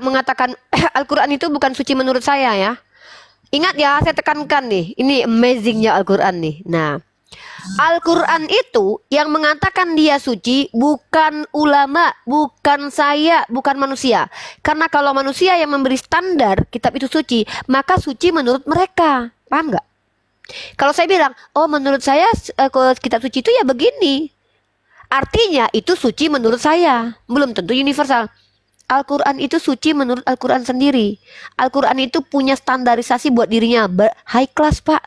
mengatakan Al-Quran itu bukan suci menurut saya ya. Ingat ya, saya tekankan nih, ini amazingnya Al-Quran nih. Nah, Al-Quran itu yang mengatakan dia suci bukan ulama, bukan saya, bukan manusia. Karena kalau manusia yang memberi standar kitab itu suci, maka suci menurut mereka. Paham nggak? Kalau saya bilang, oh menurut saya kitab suci itu ya begini, artinya itu suci menurut saya, belum tentu universal. Al-Quran itu suci menurut Al-Quran sendiri. Al-Quran itu punya standarisasi buat dirinya. High class, Pak.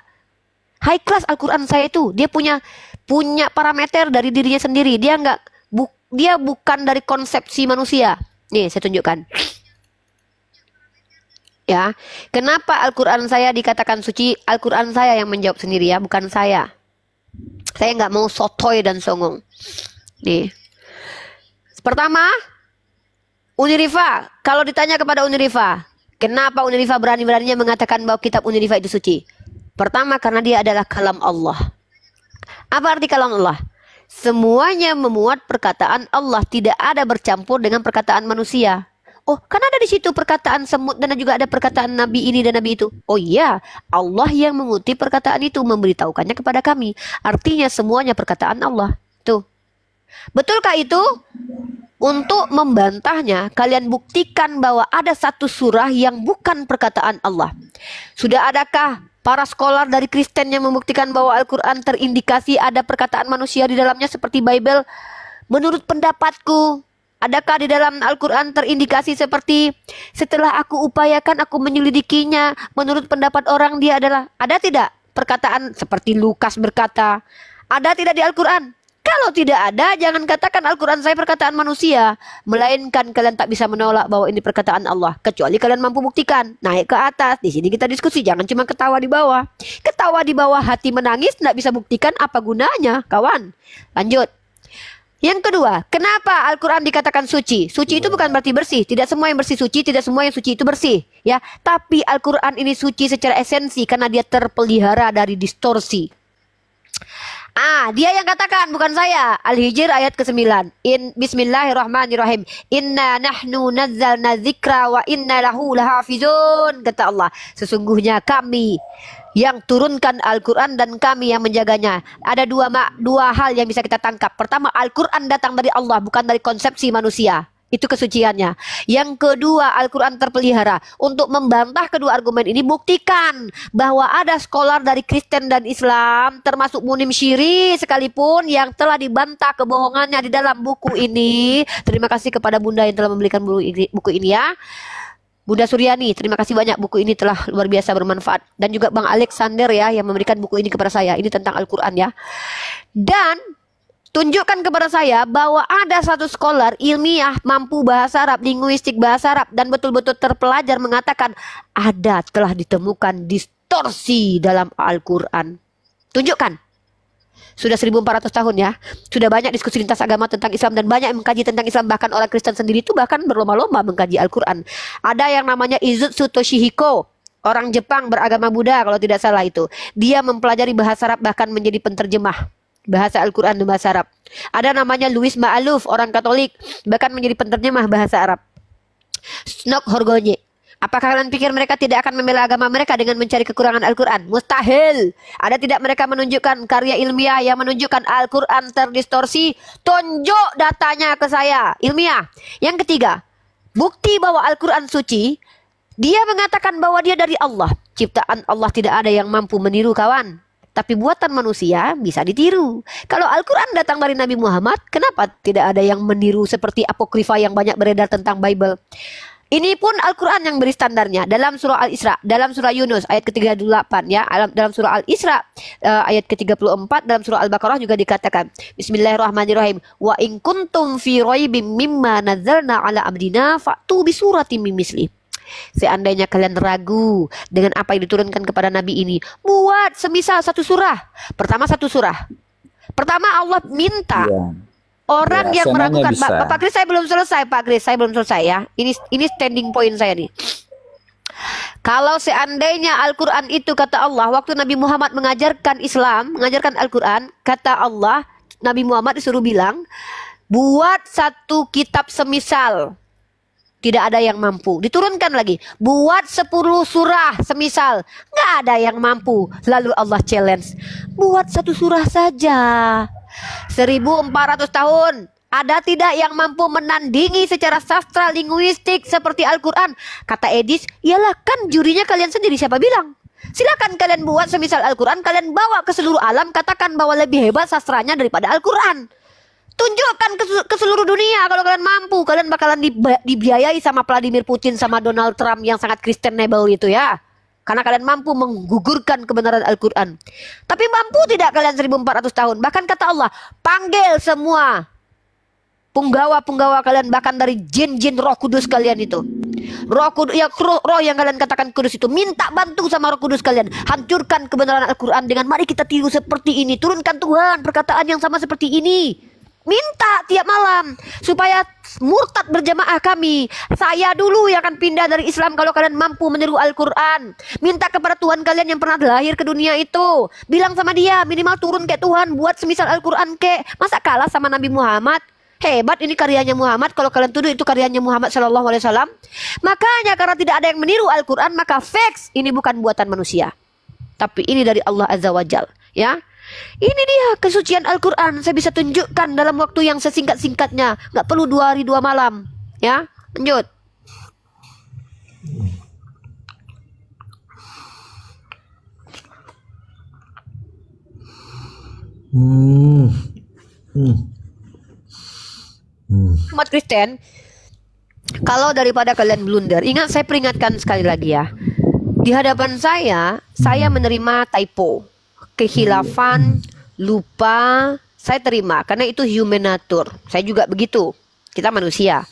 High class Al-Quran saya itu. Dia punya parameter dari dirinya sendiri. Dia bukan dari konsepsi manusia. Nih, saya tunjukkan. Ya, kenapa Al-Quran saya dikatakan suci? Al-Quran saya yang menjawab sendiri ya, bukan saya. Saya nggak mau sotoy dan songong. Nih. Pertama, Unirifa, kalau ditanya kepada Unirifa, kenapa Unirifa berani-beraninya mengatakan bahwa kitab Unirifa itu suci? Pertama, karena dia adalah kalam Allah. Apa arti kalam Allah? Semuanya memuat perkataan Allah, tidak ada bercampur dengan perkataan manusia. Oh, kan ada di situ perkataan semut dan juga ada perkataan Nabi ini dan Nabi itu. Oh iya, Allah yang mengutip perkataan itu, memberitahukannya kepada kami. Artinya semuanya perkataan Allah. Tuh. Betulkah itu? Untuk membantahnya, kalian buktikan bahwa ada satu surah yang bukan perkataan Allah. Sudah adakah para scholar dari Kristen yang membuktikan bahwa Al-Quran terindikasi ada perkataan manusia di dalamnya seperti Bible? Menurut pendapatku, adakah di dalam Al-Quran terindikasi seperti setelah aku upayakan, aku menyelidikinya, menurut pendapat orang dia adalah, ada tidak perkataan seperti Lukas berkata? Ada tidak di Al-Quran? Kalau tidak ada, jangan katakan Al-Quran saya perkataan manusia. Melainkan kalian tak bisa menolak bahwa ini perkataan Allah. Kecuali kalian mampu buktikan. Naik ke atas. Di sini kita diskusi. Jangan cuma ketawa di bawah. Ketawa di bawah hati menangis. Tidak bisa buktikan apa gunanya. Kawan. Lanjut. Yang kedua. Kenapa Al-Quran dikatakan suci? Suci itu bukan berarti bersih. Tidak semua yang bersih suci. Tidak semua yang suci itu bersih. Ya. Tapi Al-Quran ini suci secara esensi. Karena dia terpelihara dari distorsi. Dia yang katakan, bukan saya. Al-Hijr ayat ke-9. Bismillahirrahmanirrahim. Inna nahnu nazzalna dzikra wa inna lahu lahafizun. Kata Allah, sesungguhnya kami yang turunkan Al-Quran dan kami yang menjaganya. Ada dua hal yang bisa kita tangkap. Pertama, Al-Quran datang dari Allah, bukan dari konsepsi manusia. Itu kesuciannya. Yang kedua, Al-Quran terpelihara. Untuk membantah kedua argumen ini, buktikan bahwa ada scholar dari Kristen dan Islam, termasuk Munim Syiri sekalipun, yang telah dibantah kebohongannya di dalam buku ini. Terima kasih kepada Bunda yang telah membelikan buku ini ya. Bunda Suryani, terima kasih banyak, buku ini telah luar biasa bermanfaat. Dan juga Bang Alexander ya, yang memberikan buku ini kepada saya. Ini tentang Al-Quran ya. Dan tunjukkan kepada saya bahwa ada satu scholar ilmiah mampu bahasa Arab, linguistik bahasa Arab, dan betul-betul terpelajar mengatakan telah ditemukan distorsi dalam Al-Quran. Tunjukkan. Sudah 1400 tahun ya. Sudah banyak diskusi lintas agama tentang Islam dan banyak yang mengkaji tentang Islam. Bahkan orang Kristen sendiri itu bahkan berlomba-lomba mengkaji Al-Quran. Ada yang namanya Izutsu Toshihiko, orang Jepang beragama Buddha kalau tidak salah itu. Dia mempelajari bahasa Arab bahkan menjadi penterjemah bahasa Al-Quran dan bahasa Arab. Ada namanya Louis Ma'aluf, orang Katolik, bahkan menjadi penerjemah bahasa Arab. Snok Horgonye. Apakah kalian pikir mereka tidak akan membela agama mereka dengan mencari kekurangan Al-Quran? Mustahil. Ada tidak mereka menunjukkan karya ilmiah yang menunjukkan Al-Quran terdistorsi? Tunjuk datanya ke saya. Ilmiah. Yang ketiga, bukti bahwa Al-Quran suci. Dia mengatakan bahwa dia dari Allah. Ciptaan Allah, tidak ada yang mampu meniru, kawan. Tapi buatan manusia bisa ditiru. Kalau Al-Quran datang dari Nabi Muhammad, kenapa tidak ada yang meniru seperti apokrifa yang banyak beredar tentang Bible? Ini pun Al-Quran yang beri standarnya. Dalam surah Al-Isra, dalam surah Yunus ayat ke-38 ya, dalam surah Al-Isra ayat ke-34, dalam surah Al-Baqarah juga dikatakan, Bismillahirrahmanirrahim. Wa in kuntum fi raibim mimma nazzalna ala abdina fa'tu bi suratin min misli. Seandainya kalian ragu dengan apa yang diturunkan kepada Nabi ini, buat semisal satu surah. Pertama satu surah. Pertama Allah minta orang yang meragukan. Pak Kris, saya belum selesai, Pak Kris, saya belum selesai ya. Ini standing point saya nih. Kalau seandainya Al-Quran itu kata Allah, waktu Nabi Muhammad mengajarkan Islam, mengajarkan Al-Quran, kata Allah, Nabi Muhammad disuruh bilang, buat satu kitab semisal. Tidak ada yang mampu. Diturunkan lagi. Buat 10 surah semisal. Nggak ada yang mampu. Lalu Allah challenge. Buat 1 surah saja. 1400 tahun. Ada tidak yang mampu menandingi secara sastra linguistik seperti Al-Quran? Kata Edis, iyalah kan jurinya kalian sendiri, siapa bilang? Silakan kalian buat semisal Al-Quran. Kalian bawa ke seluruh alam. Katakan bahwa lebih hebat sastranya daripada Al-Quran. Tunjukkan ke seluruh dunia kalau kalian mampu. Kalian bakalan dibiayai sama Vladimir Putin sama Donald Trump yang sangat Christianable itu ya. Karena kalian mampu menggugurkan kebenaran Al-Quran. Tapi mampu tidak kalian 1400 tahun? Bahkan kata Allah, panggil semua punggawa-punggawa kalian, bahkan dari jin-jin roh kudus kalian itu. Roh kudus, ya, roh yang kalian katakan kudus itu, minta bantu sama roh kudus kalian. Hancurkan kebenaran Al-Quran dengan mari kita tiru seperti ini. Turunkan Tuhan perkataan yang sama seperti ini. Minta tiap malam supaya murtad berjamaah kami. Saya dulu yang akan pindah dari Islam kalau kalian mampu meniru Al-Quran. Minta kepada Tuhan kalian yang pernah lahir ke dunia itu. Bilang sama dia minimal turun kayak Tuhan. Buat semisal Al-Quran kayak. Masa kalah sama Nabi Muhammad? Hebat ini karyanya Muhammad. Kalau kalian tuduh itu karyanya Muhammad Sallallahu Alaihi Wasallam. Makanya karena tidak ada yang meniru Al-Quran, maka fix ini bukan buatan manusia, tapi ini dari Allah Azza wa Jal. Ya, ini dia kesucian Al-Quran. Saya bisa tunjukkan dalam waktu yang sesingkat-singkatnya. Nggak perlu 2 hari 2 malam. Ya, lanjut. Umat Kristen, kalau daripada kalian blunder, ingat saya peringatkan sekali lagi ya. Di hadapan saya menerima typo, kehilafan, lupa, saya terima karena itu human nature. Saya juga begitu. Kita manusia.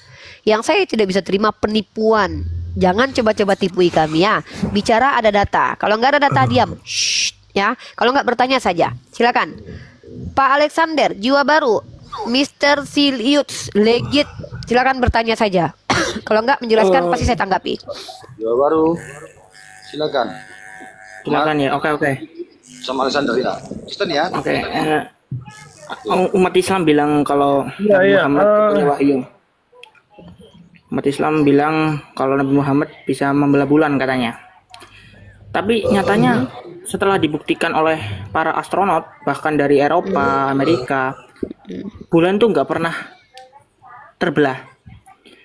Yang saya tidak bisa terima penipuan. Jangan coba-coba tipui kami ya. Bicara ada data. Kalau nggak ada data diam. Shh, ya. Kalau nggak bertanya saja. Silakan. Pak Alexander, jiwa baru. Mr. Silius, legit. Silakan bertanya saja. Kalau nggak menjelaskan pasti saya tanggapi. Jiwa baru. Silakan. Silakan ya. Oke. Sama Alexander ya. Kristen ya. Oke. Umat Islam bilang kalau Nabi Muhammad punya wahyu. Umat Islam bilang kalau Nabi Muhammad bisa membelah bulan katanya. Tapi nyatanya setelah dibuktikan oleh para astronot bahkan dari Eropa, Amerika, bulan tuh nggak pernah terbelah.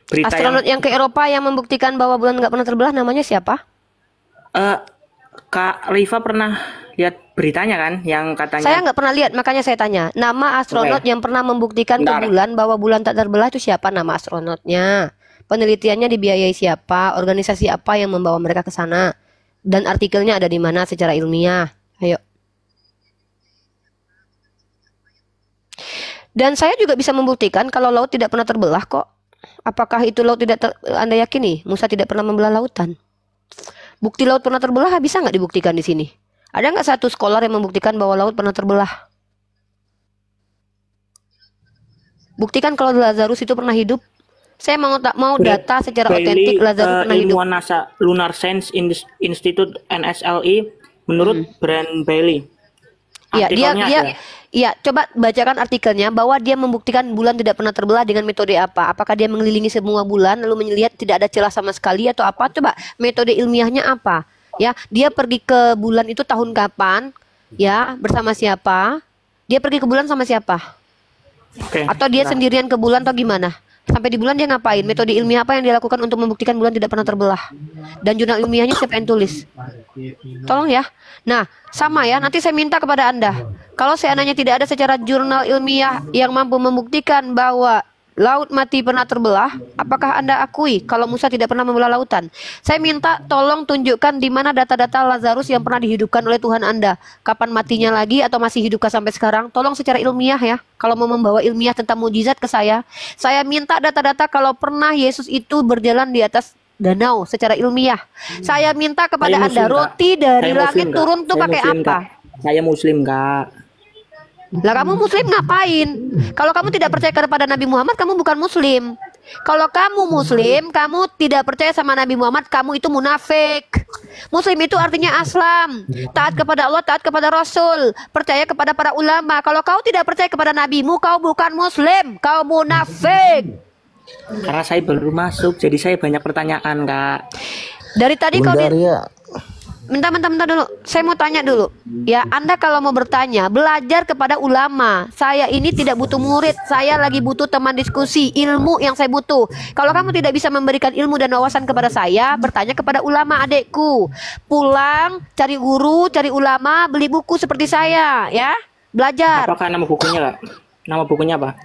Berita astronot yang ke Eropa yang membuktikan bahwa bulan nggak pernah terbelah namanya siapa? Kak Rifa pernah lihat beritanya kan yang katanya? Saya nggak pernah lihat, makanya saya tanya. Nama astronot yang pernah membuktikan ke bulan bahwa bulan tak terbelah itu siapa nama astronotnya? Penelitiannya dibiayai siapa? Organisasi apa yang membawa mereka ke sana? Dan artikelnya ada di mana secara ilmiah? Ayo. Dan saya juga bisa membuktikan kalau laut tidak pernah terbelah kok. Apakah itu laut tidak Anda yakini? Musa tidak pernah membelah lautan. Bukti laut pernah terbelah bisa nggak dibuktikan di sini? Ada nggak satu scholar yang membuktikan bahwa laut pernah terbelah? Buktikan kalau Lazarus itu pernah hidup. Saya mau data secara otentik Lazarus pernah hidup. Ilmuwan NASA Lunar Science Institute NSLI menurut Brand Bailey. Iya, coba bacakan artikelnya bahwa dia membuktikan bulan tidak pernah terbelah dengan metode apa? Apakah dia mengelilingi semua bulan lalu melihat tidak ada celah sama sekali atau apa? Coba metode ilmiahnya apa? Ya, dia pergi ke bulan itu tahun kapan? Ya, bersama siapa? Dia pergi ke bulan sama siapa? Atau dia sendirian ke bulan atau gimana? Sampai di bulan dia ngapain? Metode ilmiah apa yang dia lakukan untuk membuktikan bulan tidak pernah terbelah? Dan jurnal ilmiahnya siapa yang tulis? Tolong ya. Nah, sama ya, nanti saya minta kepada Anda. Kalau seandainya tidak ada secara jurnal ilmiah yang mampu membuktikan bahwa laut mati pernah terbelah, apakah Anda akui kalau Musa tidak pernah membelah lautan? Saya minta tolong tunjukkan di mana data-data Lazarus yang pernah dihidupkan oleh Tuhan Anda. Kapan matinya lagi atau masih hidupkah sampai sekarang? Tolong secara ilmiah ya. Kalau mau membawa ilmiah tentang mukjizat ke saya minta data-data kalau pernah Yesus itu berjalan di atas danau secara ilmiah. Saya minta kepada Anda roti dari langit turun tuh pakai apa? Saya Muslim, Kak. Lah kamu Muslim ngapain? Kalau kamu tidak percaya kepada Nabi Muhammad, kamu bukan Muslim. Kalau kamu Muslim, kamu tidak percaya sama Nabi Muhammad, kamu itu munafik. Muslim itu artinya aslam, taat kepada Allah, taat kepada Rasul, percaya kepada para ulama. Kalau kau tidak percaya kepada Nabimu, kau bukan Muslim, kau munafik. Karena saya baru masuk, jadi saya banyak pertanyaan, Kak. Dari tadi kau Bundaria. Bentar dulu. Saya mau tanya dulu. Ya, Anda kalau mau bertanya, belajar kepada ulama. Saya ini tidak butuh murid. Saya lagi butuh teman diskusi, ilmu yang saya butuh. Kalau kamu tidak bisa memberikan ilmu dan wawasan kepada saya, bertanya kepada ulama adekku. Pulang, cari guru, cari ulama, beli buku seperti saya, ya. Belajar. Apakah nama bukunya, Kak? Nama bukunya apa?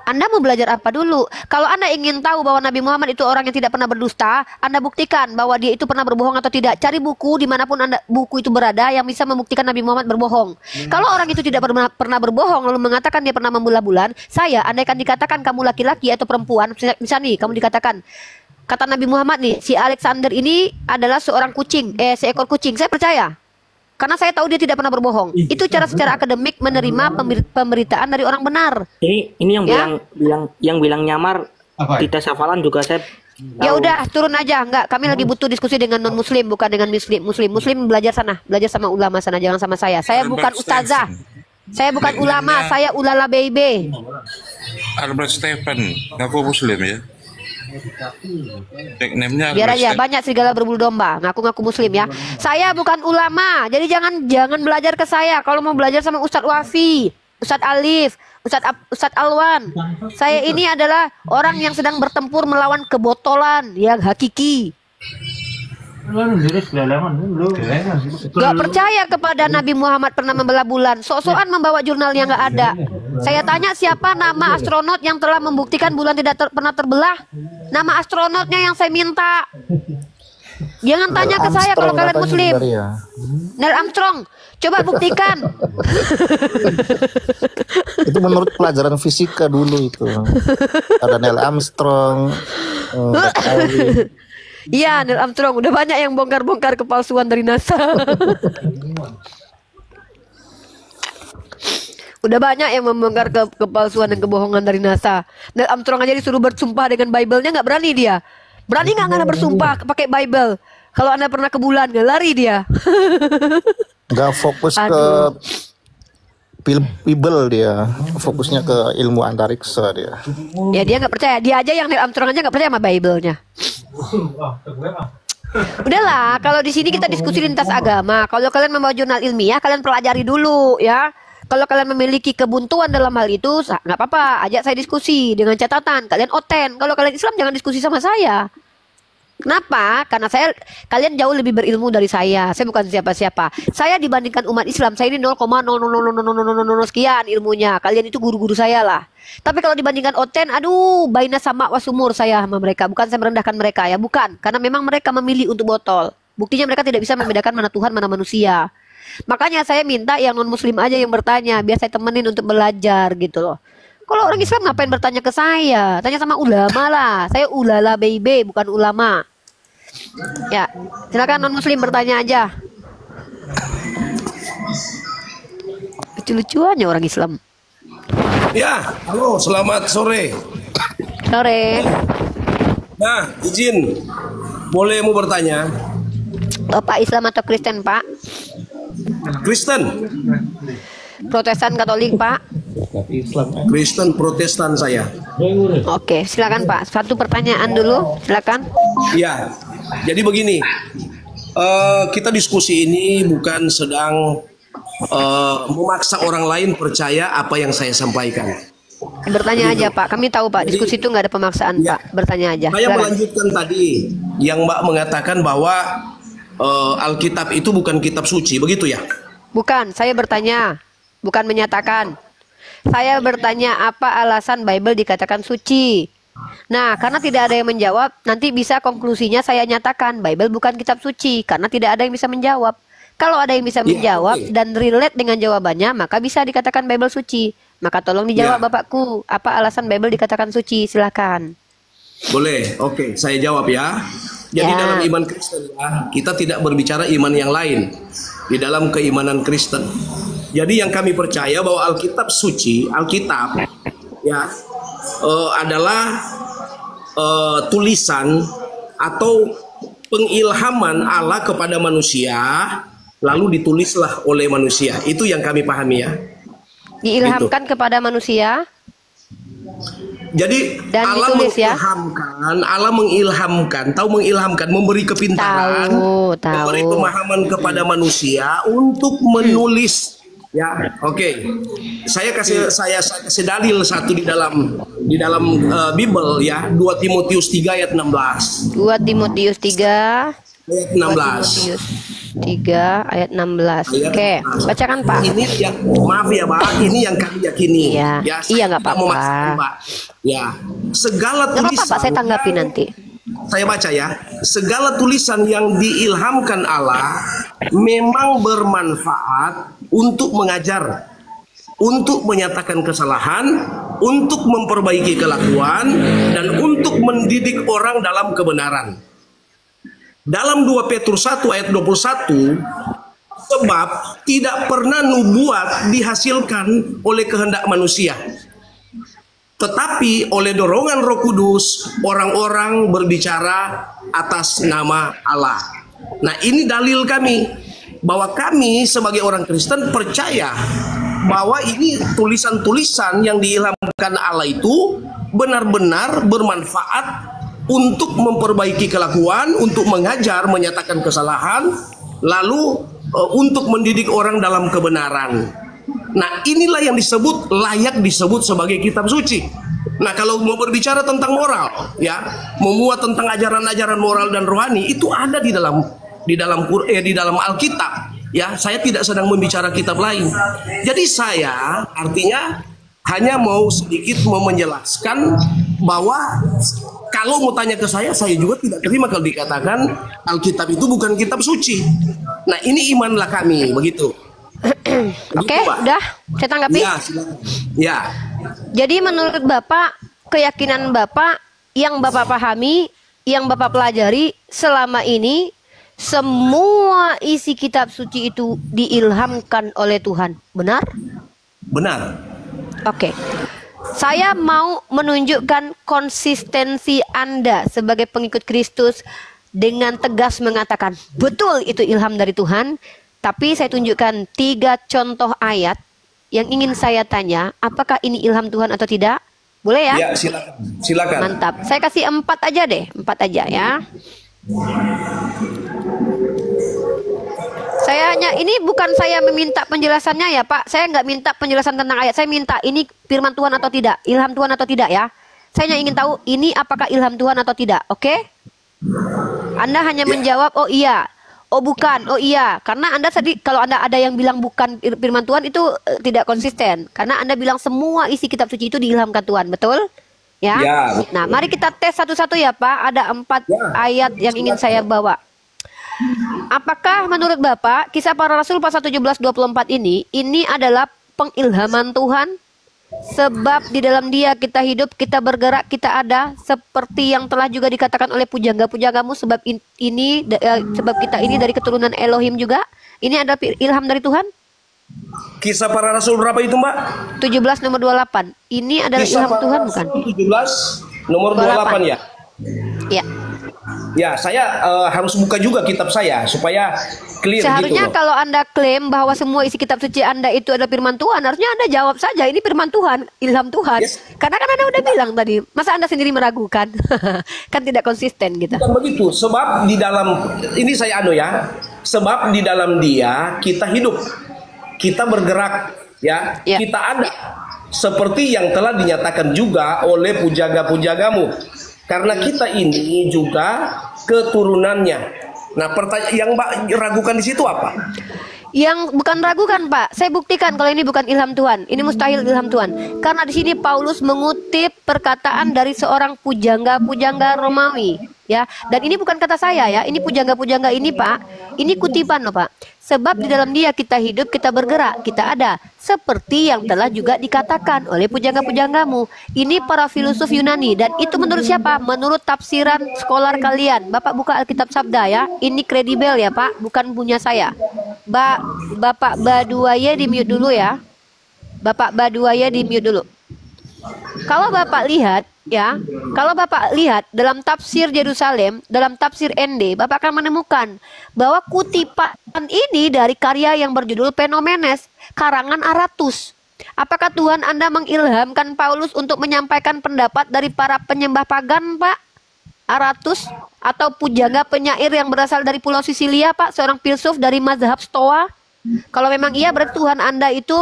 Anda mau belajar apa dulu? Kalau Anda ingin tahu bahwa Nabi Muhammad itu orang yang tidak pernah berdusta, Anda buktikan bahwa dia itu pernah berbohong atau tidak. Cari buku dimanapun buku itu berada yang bisa membuktikan Nabi Muhammad berbohong. Kalau orang itu tidak pernah berbohong lalu mengatakan dia pernah membelah bulan, saya andaikan dikatakan kamu laki-laki atau perempuan, misalnya nih kamu dikatakan kata Nabi Muhammad nih, si Alexander ini adalah seorang kucing, seekor kucing, saya percaya. Karena saya tahu dia tidak pernah berbohong. Itu cara secara akademik menerima pemberitaan dari orang benar. Ini yang bilang nyamar di tes hafalan juga saya tahu. Ya udah, turun aja. Enggak, kami lagi butuh diskusi dengan non muslim, bukan dengan muslim belajar sana, belajar sama ulama sana, jangan sama saya. Saya bukan ustazah. Saya bukan ulama, saya ulala baby. Albert Stephen, ngaku muslim ya. Biar aja banyak serigala berbulu domba ngaku-ngaku muslim ya. Saya bukan ulama, jadi jangan belajar ke saya. Kalau mau belajar sama Ustadz Wafi, Ustadz Alif, Ustadz Alwan. Saya ini adalah orang yang sedang bertempur melawan kebotolan yang hakiki. Gak percaya kepada Nabi Muhammad pernah membelah bulan. Sok-sokan membawa jurnal yang gak ada. Saya tanya siapa nama astronot yang telah membuktikan bulan tidak pernah terbelah. Nama astronotnya yang saya minta. Jangan tanya ke saya kalau kalian muslim. Neil Armstrong, coba buktikan. Itu menurut pelajaran fisika dulu itu. Ada Neil Armstrong. Iya, Neil Armstrong. Udah banyak yang bongkar-bongkar kepalsuan dari NASA. Udah banyak yang membongkar kepalsuan dan kebohongan dari NASA. Neil Armstrong aja disuruh bersumpah dengan Bible-nya nggak berani dia. Berani nggak Anda bersumpah pakai Bible? Kalau Anda pernah ke bulan nggak lari dia. Nggak fokus ke Bible dia, fokusnya ke ilmu antariksa dia. Ya dia nggak percaya. Dia aja yang Neil Armstrong aja nggak percaya sama Bible-nya. Udahlah, kalau di sini kita diskusi lintas agama. Kalau kalian membawa jurnal ilmiah, kalian pelajari dulu ya. Kalau kalian memiliki kebuntuan dalam hal itu, nggak apa-apa, ajak saya diskusi dengan catatan kalian oten. Kalau kalian Islam jangan diskusi sama saya. Kenapa? Karena kalian jauh lebih berilmu dari saya. Saya bukan siapa-siapa. Saya dibandingkan umat Islam, saya ini 0,0000000 sekian ilmunya. Kalian itu guru-guru saya lah. Tapi kalau dibandingkan oten, aduh, baina sama wasumur saya sama mereka. Bukan saya merendahkan mereka ya, bukan. Karena memang mereka memilih untuk botol. Buktinya mereka tidak bisa membedakan mana Tuhan, mana manusia. Makanya saya minta yang non muslim aja yang bertanya, biar saya temenin untuk belajar gitu loh. Kalau orang Islam ngapain bertanya ke saya? Tanya sama ulama lah. Saya ulala baby, bukan ulama. Ya, silakan non muslim bertanya aja. Lucu-lucuannya orang Islam. Ya, halo, selamat sore. Sore. Nah, izin, boleh mau bertanya? Bapak Islam atau Kristen, Pak? Kristen. Protestan, Katolik, Pak? Kristen Protestan saya. Oke, silakan Pak. Satu pertanyaan dulu, silakan. Ya, jadi begini, kita diskusi ini bukan sedang memaksa orang lain percaya apa yang saya sampaikan. Bertanya aja Pak, kami tahu Pak, diskusi itu nggak ada pemaksaan ya, Pak, bertanya aja. Saya silakan melanjutkan tadi yang Mbak mengatakan bahwa Alkitab itu bukan kitab suci, begitu ya? Bukan, saya bertanya, bukan menyatakan. Saya bertanya apa alasan Bible dikatakan suci. Nah, karena tidak ada yang menjawab, nanti bisa konklusinya saya nyatakan Bible bukan kitab suci, karena tidak ada yang bisa menjawab. Kalau ada yang bisa menjawab dan relate dengan jawabannya, maka bisa dikatakan Bible suci. Maka tolong dijawab Bapakku, apa alasan Bible dikatakan suci, silakan. Boleh, oke, saya jawab ya. Jadi dalam iman Kristen ya, kita tidak berbicara iman yang lain di dalam keimanan Kristen. Jadi yang kami percaya bahwa Alkitab suci, Alkitab ya adalah tulisan atau pengilhaman Allah kepada manusia, lalu ditulislah oleh manusia. Itu yang kami pahami ya. Diilhamkan kepada manusia. Jadi Dan Allah ditulis ya. mengilhamkan, memberi kepintaran, memberi pemahaman kepada manusia untuk menulis. Ya, oke. Saya kasih dalil satu di dalam Bible ya, 2 Timotius 3 ayat 16. 2 Timotius 3 ayat 16. 2 Timotius 3 ayat 16. Oke, bacakan Pak. Ini yang maaf ya Pak, ini yang kami yakini. Ya, iya nggak apa-apa. Ya, segala Nggak tulisan. apa-apa, Pak, saya tanggapi nanti. Saya baca ya, segala tulisan yang diilhamkan Allah memang bermanfaat untuk mengajar, untuk menyatakan kesalahan, untuk memperbaiki kelakuan, dan untuk mendidik orang dalam kebenaran. Dalam 2 Petrus 1 ayat 21, sebab tidak pernah nubuat dihasilkan oleh kehendak manusia, tetapi oleh dorongan Roh Kudus orang-orang berbicara atas nama Allah. Nah, ini dalil kami bahwa kami sebagai orang Kristen percaya bahwa ini tulisan-tulisan yang diilhamkan Allah itu benar-benar bermanfaat untuk memperbaiki kelakuan, untuk mengajar, menyatakan kesalahan, lalu untuk mendidik orang dalam kebenaran. Nah, inilah yang layak disebut sebagai kitab suci. Nah, kalau mau berbicara tentang moral, ya, memuat tentang ajaran-ajaran moral dan rohani, itu ada di dalam Alkitab. Ya, saya tidak sedang membicara kitab lain. Jadi saya artinya hanya mau sedikit menjelaskan bahwa kalau mau tanya ke saya juga tidak terima kalau dikatakan Alkitab itu bukan kitab suci. Nah, ini imanlah kami, begitu. Oke, udah saya tanggapi. Ya, silakan. Ya. Jadi menurut Bapak, keyakinan Bapak yang Bapak pahami, yang Bapak pelajari selama ini, semua isi kitab suci itu diilhamkan oleh Tuhan, benar? Benar. Oke. Saya mau menunjukkan konsistensi Anda sebagai pengikut Kristus dengan tegas mengatakan, betul itu ilham dari Tuhan. Tapi saya tunjukkan 3 contoh ayat yang ingin saya tanya, apakah ini ilham Tuhan atau tidak? Boleh ya? Ya, silakan. Mantap. Saya kasih 4 aja deh, 4 aja ya. Ini bukan saya meminta penjelasannya ya Pak. Saya nggak minta penjelasan tentang ayat. Saya minta ini firman Tuhan atau tidak, ilham Tuhan atau tidak ya. Saya hanya ingin tahu ini apakah ilham Tuhan atau tidak. Oke? Anda hanya menjawab oh iya. Oh bukan, oh iya, karena Anda tadi kalau Anda ada yang bilang bukan firman Tuhan itu tidak konsisten, karena Anda bilang semua isi kitab suci itu diilhamkan Tuhan, betul? Ya. Ya. Nah, mari kita tes satu-satu ya Pak. Ada 4 ayat yang ingin saya bawa. Apakah menurut Bapak Kisah Para Rasul pasal 17:24 ini adalah pengilhaman Tuhan? Sebab di dalam Dia kita hidup, kita bergerak, kita ada, seperti yang telah juga dikatakan oleh pujangga-pujanggamu, sebab kita ini dari keturunan Elohim juga. Ini adalah ilham dari Tuhan. Kisah Para Rasul berapa itu, Mbak? 17 nomor 28. Ini adalah Kisah ilham Para Tuhan Rasul bukan? 17 nomor 28 ya. Ya. Ya, saya harus buka juga kitab saya supaya clear Seharusnya gitu. kalau Anda klaim bahwa semua isi kitab suci Anda itu adalah firman Tuhan, harusnya Anda jawab saja ini firman Tuhan, ilham Tuhan. Yes. Karena kan Anda udah bilang tadi, masa Anda sendiri meragukan? Kan tidak konsisten gitu. Bukan begitu, sebab di dalam ini saya sebab di dalam Dia kita hidup, kita bergerak, ya. Kita ada, seperti yang telah dinyatakan juga oleh pujangga-pujanggamu. Karena kita ini juga keturunannya. Nah, pertanyaan yang Mbak ragukan di situ apa? Yang bukan ragukan Pak, saya buktikan kalau ini bukan ilham Tuhan, ini mustahil ilham Tuhan. Karena di sini Paulus mengutip perkataan dari seorang pujangga Romawi, ya. Dan ini bukan kata saya ya, ini pujangga ini Pak, ini kutipan loh Pak. Sebab di dalam Dia kita hidup, kita bergerak, kita ada, seperti yang telah juga dikatakan oleh pujangga-pujanggamu. Ini para filosof Yunani, dan itu menurut siapa? Menurut tafsiran skolar kalian. Bapak buka Alkitab Sabda ya, ini kredibel ya Pak, bukan punya saya. Bapak Baduaya di mute dulu ya. Bapak Baduaya di mute dulu. Kalau Bapak lihat ya, kalau Bapak lihat dalam tafsir Yerusalem, dalam tafsir ND, Bapak akan menemukan bahwa kutipan ini dari karya yang berjudul Phenomenes, karangan Aratus. Apakah Tuhan Anda mengilhamkan Paulus untuk menyampaikan pendapat dari para penyembah pagan, Pak Aratus, atau pujangga penyair yang berasal dari Pulau Sisilia, Pak, seorang filsuf dari mazhab Stoa? Kalau memang iya, berarti Tuhan Anda itu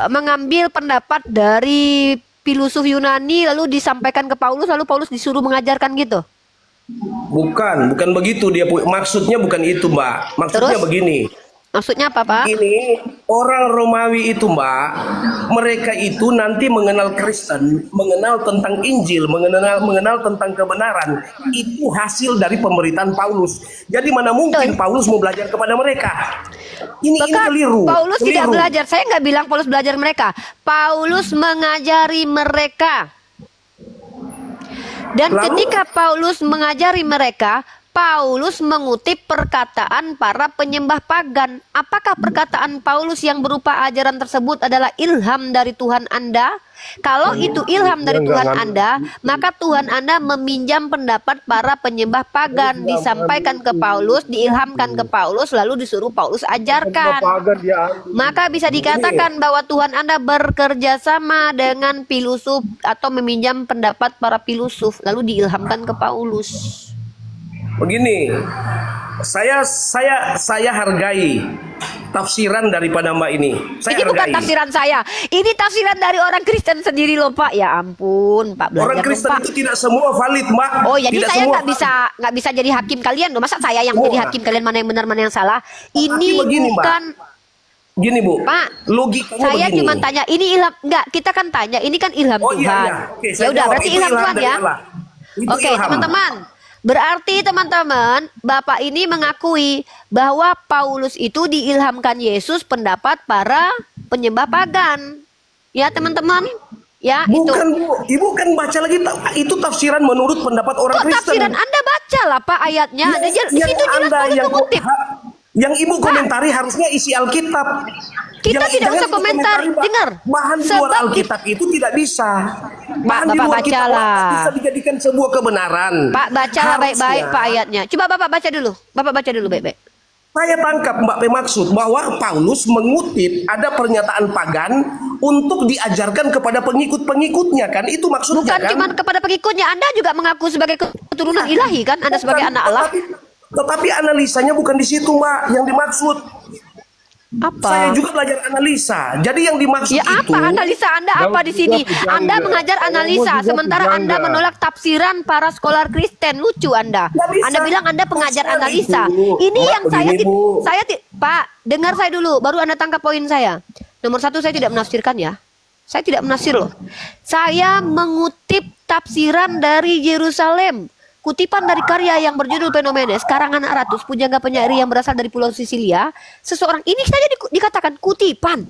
mengambil pendapat dari filosof Yunani lalu disampaikan ke Paulus, lalu Paulus disuruh mengajarkan gitu. Bukan begitu dia. Maksudnya bukan itu, Mbak. Maksudnya Terus? begini. Maksudnya apa, Pak? Ini orang Romawi itu, Mbak, mereka itu nanti mengenal Kristen, mengenal tentang Injil, mengenal tentang kebenaran. Itu hasil dari pemberitaan Paulus. Jadi mana mungkin Paulus mau belajar kepada mereka? Ini keliru. Paulus tidak Keliru. belajar. Saya nggak bilang Paulus belajar mereka. Paulus mengajari mereka. Dan Lalu? ketika Paulus mengajari mereka, Paulus mengutip perkataan para penyembah pagan. Apakah perkataan Paulus yang berupa ajaran tersebut adalah ilham dari Tuhan Anda? Kalau itu ilham dari Tuhan Anda, maka Tuhan Anda meminjam pendapat para penyembah pagan, disampaikan ke Paulus, diilhamkan ke Paulus, lalu disuruh Paulus ajarkan. Maka bisa dikatakan bahwa Tuhan Anda bekerja sama dengan filosof atau meminjam pendapat para filosof, lalu diilhamkan ke Paulus. Begini, saya hargai tafsiran daripada Mbak ini. Ini bukan tafsiran saya. Ini tafsiran dari orang Kristen sendiri loh, Pak. Ya ampun, Pak, belajar Orang Kristen Pak. itu tidak semua valid, Mbak. Oh, jadi tidak saya semua nggak bisa jadi hakim kalian loh. Masa saya yang Semua. jadi hakim kalian mana yang benar mana yang salah? Ini begini, Mbak. bukan Gini, Bu. Pak. Logikanya Saya begini. cuma tanya, ini ilham enggak? Kita kan tanya, ini kan ilham Oh, iya, Tuhan. iya. Oke, saya Ya udah, jawab. berarti Itu ilham Tuhan dari ya. Allah. Itu Oke, ilham. teman-teman. Berarti teman-teman, Bapak ini mengakui bahwa Paulus itu diilhamkan Yesus pendapat para penyembah pagan. Ya, teman-teman. Ya, Bukan, itu. Bu. Ibu kan baca lagi, itu tafsiran menurut pendapat orang Kok Kristen. tafsiran Anda baca lah, Pak, ayatnya. Ada di situ jelas Paulus mengutip. yang Ibu komentari harusnya isi Alkitab. Kita Yang- tidak jangan usah Ibu komentar, komentari, Pak. dengar. Bahan di Sebab luar Alkitab itu tidak bisa. Bahan di Bapak luar kitab bacalah. Allah bisa dijadikan sebuah kebenaran. Pak, bacalah baik-baik Harusnya- Pak ayatnya. Coba Bapak baca dulu. Bapak baca dulu baik-baik. Saya tangkap Mbak P maksud bahwa Paulus mengutip ada pernyataan pagan untuk diajarkan kepada pengikut-pengikutnya, kan? Itu maksudnya, Bukan kan? cuma kepada pengikutnya, Anda juga mengaku sebagai keturunan ilahi kan? Anda sebagai Bukan, anak Allah. Tetapi analisanya bukan di situ, Mbak, yang dimaksud. Apa? Saya juga belajar analisa. Jadi yang dimaksud Ya itu apa analisa Anda apa di sini? Anda mengajar analisa sementara Anda menolak tafsiran para skolar Kristen. Lucu Anda. Nggak bisa. Anda bilang Anda pengajar Maksudnya analisa. itu, Ini Mbak, yang begini, Bu. Pak, dengar saya dulu baru Anda tangkap poin saya. Nomor satu, saya tidak menafsirkan ya. Saya tidak menafsir loh. Saya mengutip tafsiran dari Yerusalem. Kutipan dari karya yang berjudul Fenomenes, karangan Aratus, pujangga penyair yang berasal dari Pulau Sisilia. Seseorang ini saja dikatakan kutipan.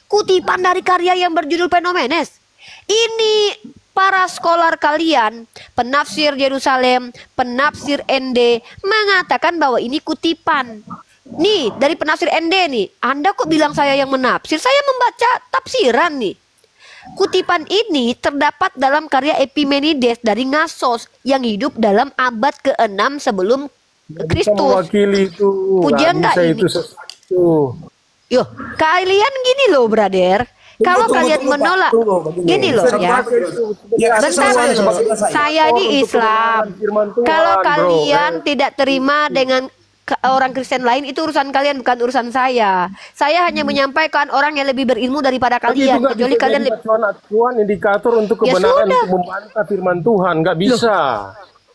Kutipan dari karya yang berjudul Fenomenes. Ini para skolar kalian, penafsir Yerusalem, penafsir ND, mengatakan bahwa ini kutipan. Nih, dari penafsir ND nih. Anda kok bilang saya yang menafsir? Saya membaca tafsiran nih. Kutipan ini terdapat dalam karya Epimenides dari Nasos yang hidup dalam abad ke-6 sebelum Kristus. Mewakili itu. Pujangga Nggak bisa ini. itu sesuatu. Yo, kalian gini loh, brother. Kalau kalian menolak, gini loh ya. Bentar dulu. Saya ini Islam. Kalau kalian tidak terima dengan orang Kristen lain, itu urusan kalian, bukan urusan saya. Saya hanya menyampaikan orang yang lebih berilmu daripada kalian. Kecuali kalian lebih Tuhan indikator untuk Ya kebenaran, sudah. untuk membantah firman Tuhan. Nggak bisa.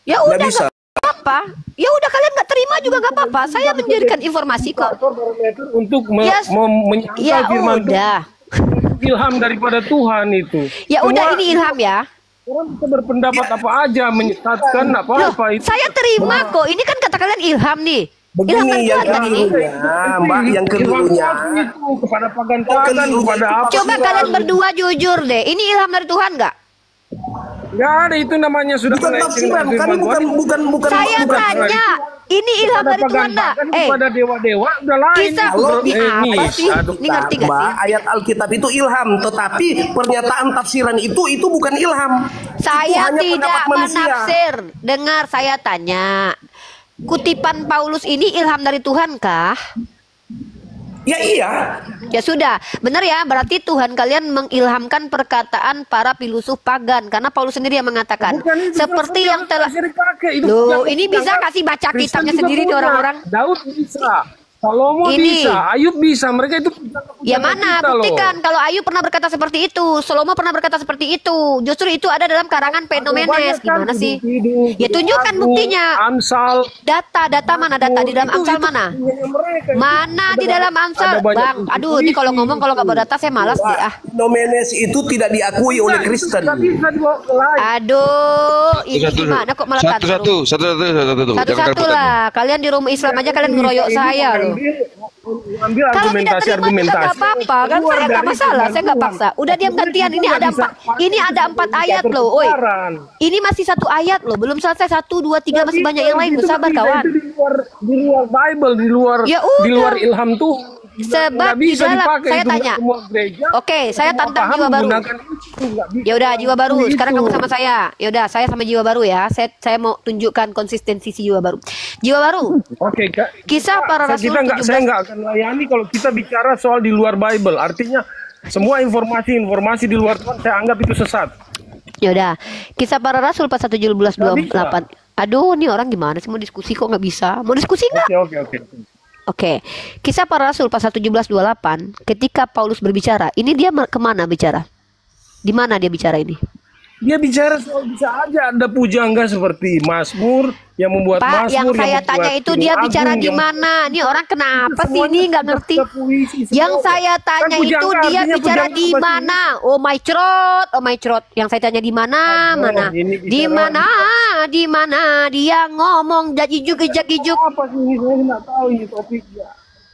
ya udah nggak apa-apa. Ya udah kalian nggak terima juga nggak apa-apa. Saya menjadikan informasi kok. Indikator barometer untuk Yes. menyangkal Ya firman udah. Tuhan. Ilham daripada Tuhan itu. Ya udah, ini ilham ya. Orang bisa berpendapat apa aja, menyesatkan Loh, apa-apa itu. saya terima kok. Ini kan kata kalian ilham nih. Ilham begini dari yang Tuhan kan ini. kelirunya, Mbak, yang kelirunya. Itu kepada pagan-pagan, kepada apa? Coba kalian berdua jujur deh. Ini ilham dari Tuhan nggak? Nggak ada, itu namanya sudah Bukan melenceng tafsiran, dari kami firman Tuhan. bukan Saya bukan. tanya. Ini ilham Kepada dari Tuhan nggak? pagan-pagan, kepada dewa-dewa udah lain. Kita itu. ini apa sih? Aduh, Ini ngerti gak Mbak, sih? ayat Alkitab itu ilham, tetapi pernyataan tafsiran itu bukan ilham. Saya Itu hanya tidak pendapat manusia. menafsir. Dengar, saya tanya. Kutipan Paulus ini ilham dari Tuhan kah? Ya iya. Ya sudah, benar ya. Berarti Tuhan kalian mengilhamkan perkataan para filosof pagan, karena Paulus sendiri yang mengatakan Bukan itu seperti filsuf yang telah. bisa dipakai. Itu Loh, yang- ini bisa yang- kasih baca Kristen kitabnya juga sendiri nih punya. orang-orang. Daud bisa, Salomo Ini. bisa, Ayub bisa. Mereka itu Ya mana? Buktikan kalau Ayub pernah berkata seperti itu, Salomo pernah berkata seperti itu. Justru itu ada dalam karangan Penomenes. Gimana sih? Ya tunjukkan buktinya. Amsal. Data mana data di dalam Amsal mana? Mana di dalam Amsal, Bang? Aduh, ini kalau ngomong kalau nggak bawa data saya malas deh ah. Nomenes itu tidak diakui oleh Kristen. Tidak bisa dibawa ke lain. Aduh, ini gimana kok melekat? Satu-satu. Satu-satu lah. Kalian di rumah Islam aja kalian ngeroyok saya loh. Ambil Kalau tidak terima juga nggak apa-apa kan, saya nggak masalah, saya nggak paksa. Udah diam gantian. Ini ada 4 ayat loh, oi. Ini masih 1 ayat loh, belum selesai 1, 2, 3 masih banyak yang lain. Sabar kawan. Di luar Bible, di luar Ya di luar udah. ilham tuh. Sebab Nggak di bisa dalam dipakai saya itu tanya. semua gereja. Oke, saya Semua tantang paham jiwa baru. menggunakan itu, nggak bisa. Ya udah jiwa baru. Sekarang Itu. kamu sama saya. Ya udah, saya sama jiwa baru ya. Saya mau tunjukkan konsistensi si jiwa baru. Jiwa baru. Oke, Kak. Kisah para rasul Saya 17. nggak akan layani kalau kita bicara soal di luar Bible. Artinya semua informasi di luar Tuhan saya anggap itu sesat. Ya udah. Kisah para rasul pasal 17:28. Aduh, ini orang gimana sih mau diskusi kok nggak bisa? Mau diskusi nggak? Oke. Oke, kisah para rasul pasal 17:28. Ketika Paulus berbicara, ini dia kemana bicara? Di mana dia bicara ini? Dia bicara soal bisa aja ada pujangga seperti Mazmur yang membuat Pak, Mazmur yang saya membuat tanya itu dia Kidung bicara Agung, di yang- mana? Ini orang kenapa sih Semuanya ini nggak ngerti? ada puisi, semua. Yang saya Kan tanya itu pujangga, dia artinya bicara pujangga di pasti- mana? Oh my throat. Yang saya tanya di mana? Aduh, Mana? ini Di bicara- mana? Di mana? Dia ngomong jajijuk gijuk. Apa sih ini? Saya nggak tahu ini topiknya.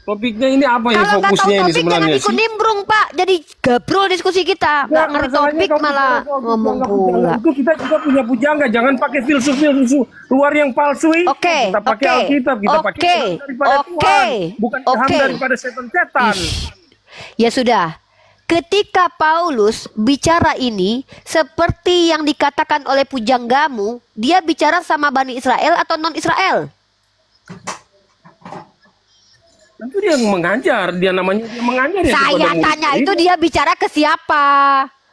Topiknya ini apa ini Kalau nggak tahu fokusnya ini topik jangan sebenarnya? ikut nimbrung Pak. Jadi gabrol diskusi kita. Nggak ngerti topik malah ngomong pula. Itu kita juga punya pujangga, jangan pakai filsuf luar yang palsu itu. Oke, Kita pakai oke, Alkitab, kita pakai oke, ilham daripada oke, Tuhan, bukan ilham oke. daripada setan-setan. Ya sudah. Ketika Paulus bicara ini seperti yang dikatakan oleh pujanggamu, dia bicara sama Bani Israel atau non Israel? Tentu dia yang mengajar, dia namanya dia mengajar ya. Saya kepada tanya murid. itu dia bicara ke siapa?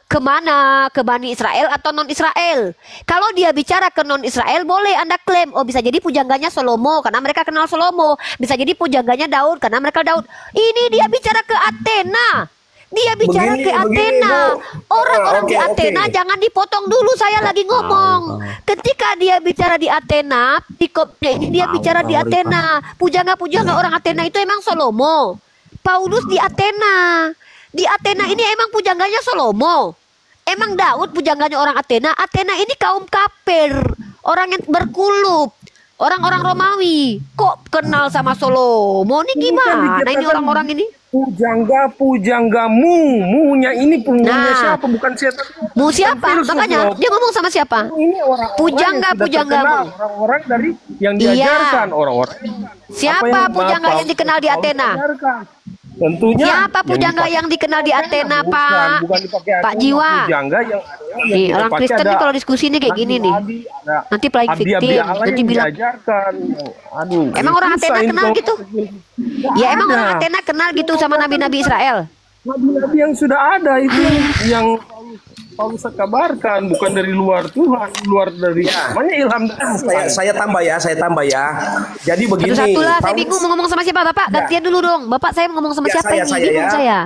Kemana? Ke Bani Israel atau non Israel? Kalau dia bicara ke non Israel, boleh Anda klaim, oh bisa jadi pujangganya Salomo karena mereka kenal Salomo, bisa jadi pujangganya Daud karena mereka Daud. Ini dia bicara ke Athena. Dia bicara Begini, ke Athena. Bu. Orang-orang di Oke, Athena oke. jangan dipotong dulu, saya lagi ngomong. Ketika dia bicara di Athena, pikopnya ini dia bicara di Athena. Pujangga-pujangga orang Athena itu emang Salomo. Paulus di Athena. Di Athena ini emang pujangganya Salomo. Emang Daud pujangganya orang Athena. Athena ini kaum kafir, orang yang berkulup, orang-orang Romawi. Kok kenal sama Salomo? Ini gimana? Nah ini orang-orang ini. Pujanggamu-munya ini punya Nah. siapa? Bukan setan. Mu siapa? Filsuf Makanya loh. dia ngomong sama siapa? Ini orang-orang Pujangga-pujanggamu. yang sudah terkenal, orang-orang dari yang Iya. diajarkan orang-orang. Siapa pujangga yang dikenal di Athena? Tentunya. Siapa pujangga yang dikenal di Athena, Pak? Bukan dipakai Pak Athena, Jiwa. Pujangga yang Nih, orang Kristen nih kalau diskusi nih kayak gini nih. Nanti playing victim, nanti bilang, aduh. emang orang susah Athena ini kenal kalau- gitu? Ya emang orang Athena kenal gitu sama nabi-nabi Israel. Nabi-nabi yang sudah ada itu yang Paulus kabarkan, bukan dari luar Tuhan, luar dari namanya ilham dari Tuhan. Saya tambah ya. Jadi begini. Satu-satu lah, saya Paulus- bingung mau ngomong sama siapa, Bapak. Gantian dulu dong. Bapak saya mau ngomong sama Ya, siapa ini? Bingung saya.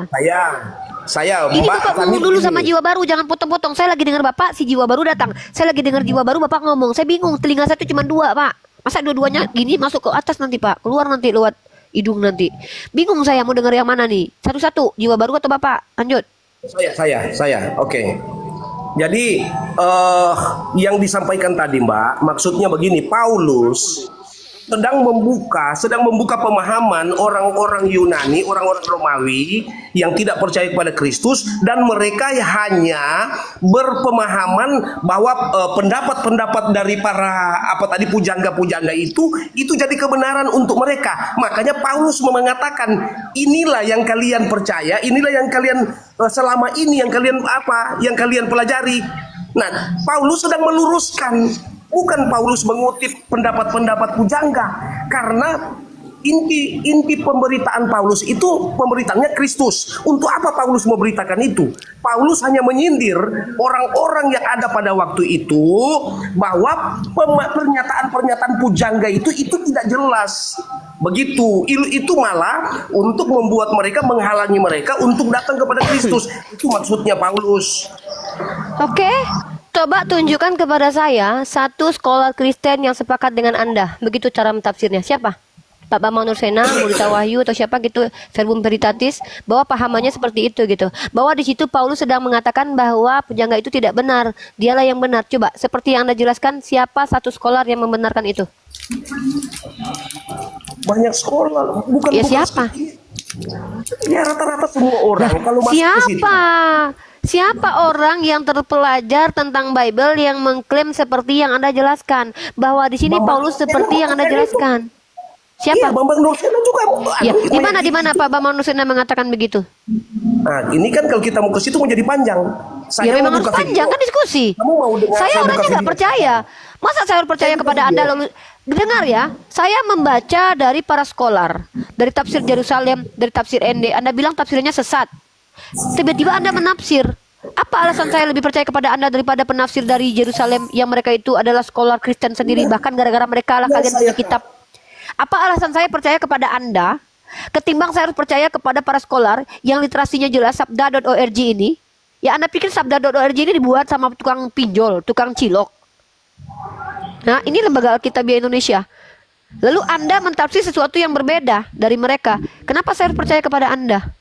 Saya. Ini Mbak, Bapak kami ngomong dulu begini. sama jiwa baru, jangan potong-potong. Saya lagi dengar Bapak, si jiwa baru datang. Saya lagi dengar jiwa baru, Bapak ngomong. Saya bingung, telinga saya tuh cuma 2, Pak. Masa dua-duanya gini masuk ke atas nanti, Pak? Keluar nanti lewat hidung nanti. Bingung saya mau dengar yang mana nih? Satu-satu, jiwa baru atau Bapak? Lanjut. Saya. Oke. Jadi yang disampaikan tadi Mbak, maksudnya begini, Paulus sedang membuka pemahaman orang-orang Yunani, orang-orang Romawi yang tidak percaya kepada Kristus, dan mereka hanya berpemahaman bahwa pendapat-pendapat dari para pujangga-pujangga itu jadi kebenaran untuk mereka. Makanya Paulus mengatakan, inilah yang kalian percaya, inilah yang kalian selama ini yang kalian pelajari. Nah, Paulus sedang meluruskan. Bukan Paulus mengutip pendapat-pendapat pujangga, karena inti pemberitaan Paulus itu pemberitaannya Kristus. Untuk apa Paulus memberitakan itu? Paulus hanya menyindir orang-orang yang ada pada waktu itu bahwa pernyataan-pernyataan pujangga itu tidak jelas. Begitu. Itu malah untuk membuat mereka, menghalangi mereka untuk datang kepada Kristus. Itu maksudnya Paulus. Oke, coba tunjukkan kepada saya satu scholar Kristen yang sepakat dengan Anda. Begitu cara mentafsirnya. Siapa? Pak Bambang Nursena, Murita Wahyu, atau siapa gitu, Verbum Veritatis, bahwa pahamannya seperti itu gitu. Bahwa di situ Paulus sedang mengatakan bahwa pujangga itu tidak benar, dialah yang benar. Coba, seperti yang Anda jelaskan, siapa satu scholar yang membenarkan itu? Banyak sekolah, bukan Ya siapa? Ya rata-rata semua orang. Kalau masuk Siapa? ke sini, Siapa orang yang terpelajar tentang Bible yang mengklaim seperti yang Anda jelaskan? Bahwa di sini Paulus seperti yang Anda jelaskan. Siapa? Iya, Bambang Nursena juga. Ya, di mana Pak Bambang Nursena mengatakan begitu? Nah, ini kan kalau kita mau ke situ menjadi panjang. Ya memang harus panjang kan diskusi. Kamu mau dengar Saya orangnya buka nggak video? percaya. Masa saya harus percaya kepada Anda lalu dengar ya? Saya membaca dari para scholar, dari tafsir Yerusalem, dari tafsir ND. Anda bilang tafsirnya sesat. Tiba-tiba Anda menafsir. Apa alasan saya lebih percaya kepada Anda daripada penafsir dari Yerusalem yang mereka itu adalah scholar Kristen sendiri, bahkan gara-gara mereka lah kalian punya kitab. Apa alasan saya percaya kepada Anda ketimbang saya harus percaya kepada para scholar yang literasinya jelas, sabda.org ini? Ya Anda pikir sabda.org ini dibuat sama tukang pinjol, tukang cilok? Nah, ini lembaga Alkitabiah Indonesia. Lalu Anda mentafsir sesuatu yang berbeda dari mereka. Kenapa saya harus percaya kepada Anda?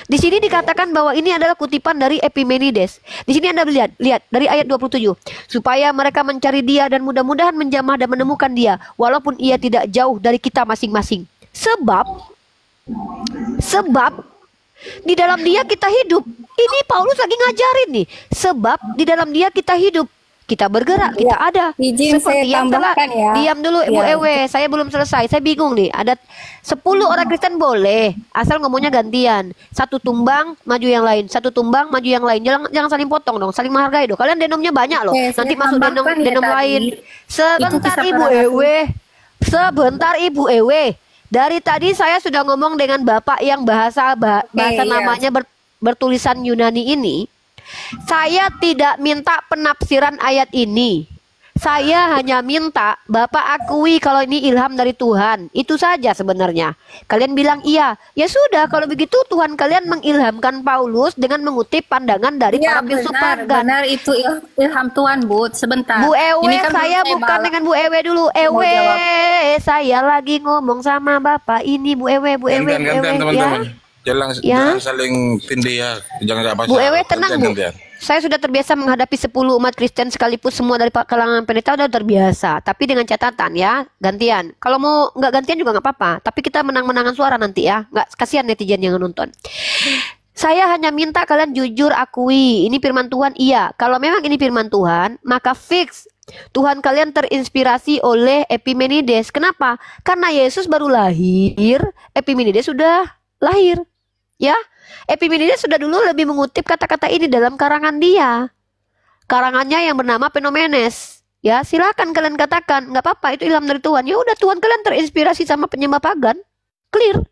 Di sini dikatakan bahwa ini adalah kutipan dari Epimenides. Di sini Anda lihat dari ayat 27. Supaya mereka mencari dia dan mudah-mudahan menjamah dan menemukan dia, walaupun ia tidak jauh dari kita masing-masing. Sebab di dalam dia kita hidup. Ini Paulus lagi ngajarin nih. Sebab di dalam dia kita hidup. Kita bergerak, kita ada. Izin Seperti saya yang telah. tambahkan ya. Diam dulu Ibu Ewe, saya belum selesai. Saya bingung nih. Ada 10 orang Kristen boleh, asal ngomongnya gantian. Satu tumbang, maju yang lain. Satu tumbang, maju yang lain. Jangan saling potong dong, saling menghargai dong. Kalian denomnya banyak loh. Oke, Nanti saya masuk tambahkan ya denom tadi. lain. Sebentar kisah Ibu para rasul. Ewe. Sebentar Ibu Ewe. Dari tadi saya sudah ngomong dengan Bapak yang bahasa iya. namanya bertulisan Yunani ini. Saya tidak minta penafsiran ayat ini. Saya hanya minta Bapak akui kalau ini ilham dari Tuhan. Itu saja sebenarnya. Kalian bilang iya. Ya sudah, kalau begitu Tuhan kalian mengilhamkan Paulus dengan mengutip pandangan dari Ya, para filsuf benar, pagan. benar itu ilham Tuhan, Bu. Sebentar. Bu Ewe, Ini kan saya belum bukan balas. dengan Bu Ewe dulu. Ewe, saya lagi ngomong sama Bapak ini Bu Ewe, Bu Ewe, Bu Gantian Ewe, teman-teman. ya. Jangan saling tindih ya. Jangan nggak baca. Bu Ewe tenang Bu. Gantian. Saya sudah terbiasa menghadapi 10 umat Kristen sekalipun semua dari kalangan pendeta sudah terbiasa. Tapi dengan catatan ya, gantian. Kalau mau nggak gantian juga nggak apa-apa. Tapi kita menang-menangan suara nanti ya. Nggak, kasihan netizen yang nonton. Saya hanya minta kalian jujur akui ini firman Tuhan. Iya, kalau memang ini firman Tuhan, maka fix Tuhan kalian terinspirasi oleh Epimenides. Kenapa? Karena Yesus baru lahir, Epimenides sudah lahir. Ya, Epimenides sudah dulu lebih mengutip kata-kata ini dalam karangan dia. Karangannya yang bernama Phenomenes. Ya, silakan kalian katakan, nggak apa-apa itu ilham dari Tuhan. Ya udah, Tuhan kalian terinspirasi sama penyembah pagan. Clear.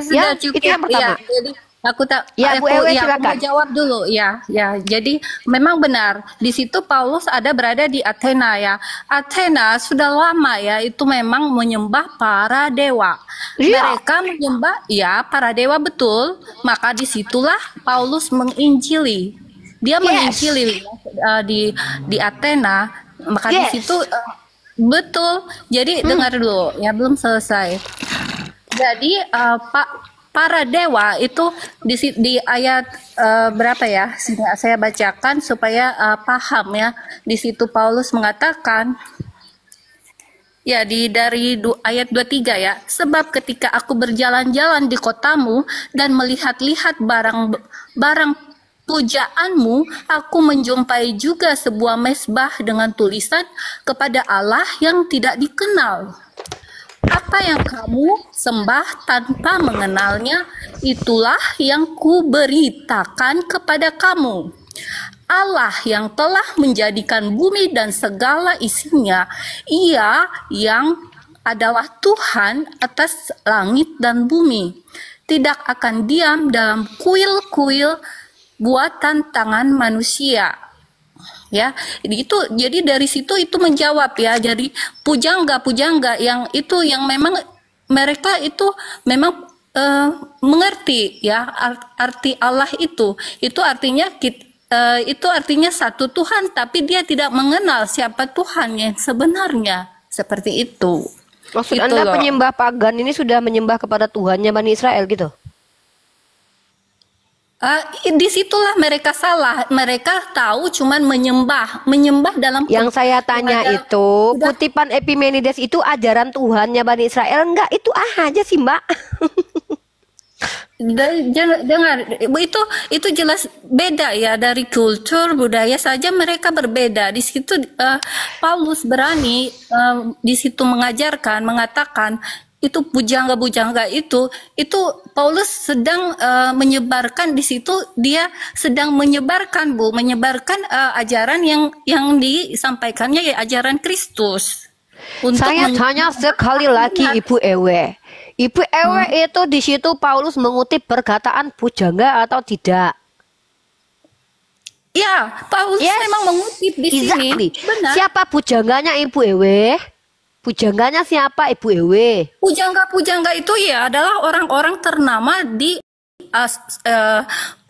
Sudah Ya, cukup. itu yang pertama. Ya, jadi aku tak Ya, Bu Ewe, aku silakan. mau jawab dulu ya. Jadi memang benar di situ Paulus ada berada di Athena ya. Athena sudah lama ya itu memang menyembah para dewa. Iya. Mereka menyembah ya para dewa betul. Maka disitulah Paulus menginjili. Dia menginjili di Athena. Maka di situ betul. Jadi dengar dulu ya, belum selesai. Jadi para dewa itu di ayat berapa ya? Sini saya bacakan supaya paham ya. Di situ Paulus mengatakan ya dari ayat 23 ya. Sebab ketika aku berjalan-jalan di kotamu dan melihat-lihat barang pujaanmu, aku menjumpai juga sebuah mezbah dengan tulisan kepada Allah yang tidak dikenal. Apa yang kamu sembah tanpa mengenalnya, itulah yang kuberitakan kepada kamu. Allah yang telah menjadikan bumi dan segala isinya, Ia yang adalah Tuhan atas langit dan bumi, tidak akan diam dalam kuil-kuil buatan tangan manusia. Ya, jadi dari situ itu menjawab ya. Jadi pujangga yang itu yang memang mereka itu memang mengerti ya arti Allah itu artinya itu artinya satu Tuhan, tapi dia tidak mengenal siapa Tuhan yang sebenarnya, seperti itu. Maksud Itu Anda loh. penyembah pagan ini sudah menyembah kepada Tuhannya Bani Israel gitu? Disitulah mereka salah. Mereka tahu cuman menyembah dalam. Yang saya tanya Udah- itu, udah- kutipan Epimenides itu ajaran Tuhannya Bani Israel? Enggak, itu aja sih Mbak. Dengar, itu jelas beda ya, dari kultur budaya saja mereka berbeda. Di situ Paulus berani di situ mengatakan itu bujangga-bujangga itu Paulus sedang menyebarkan di situ, dia sedang menyebarkan ajaran yang disampaikannya ya ajaran Kristus. Saya tanya sekali lagi Ibu Ewe. Ibu Ewe itu di situ Paulus mengutip perkataan pujangga atau tidak? Ya, Paulus Yes. memang mengutip di sini. Exactly. Benar. Siapa pujangganya Ibu Ewe? Pujangganya siapa Ibu Ewe? Pujangga itu ya adalah orang-orang ternama di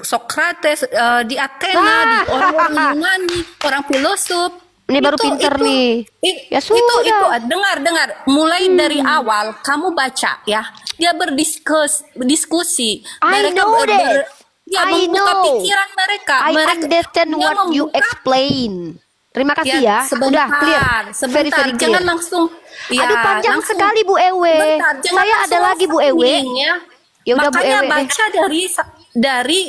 Sokrates, di Athena, di orang-orang Yunani, orang filosof. Ini baru pinter nih. Ya sudah. Itu dengar. Mulai dari awal kamu baca ya. Dia berdiskusi. I know that. Ya, I membuka know. pikiran mereka. I understand dia what you membuka- explain. Terima kasih ya. Sebentar, Udah clear. Very, very clear. Jangan langsung. Aduh panjang sekali Bu Ewe. Bentar, jangan Saya ada langsung lagi Bu Ewe. opening, ya. Ya udah Bu Makanya Ewe deh. baca dari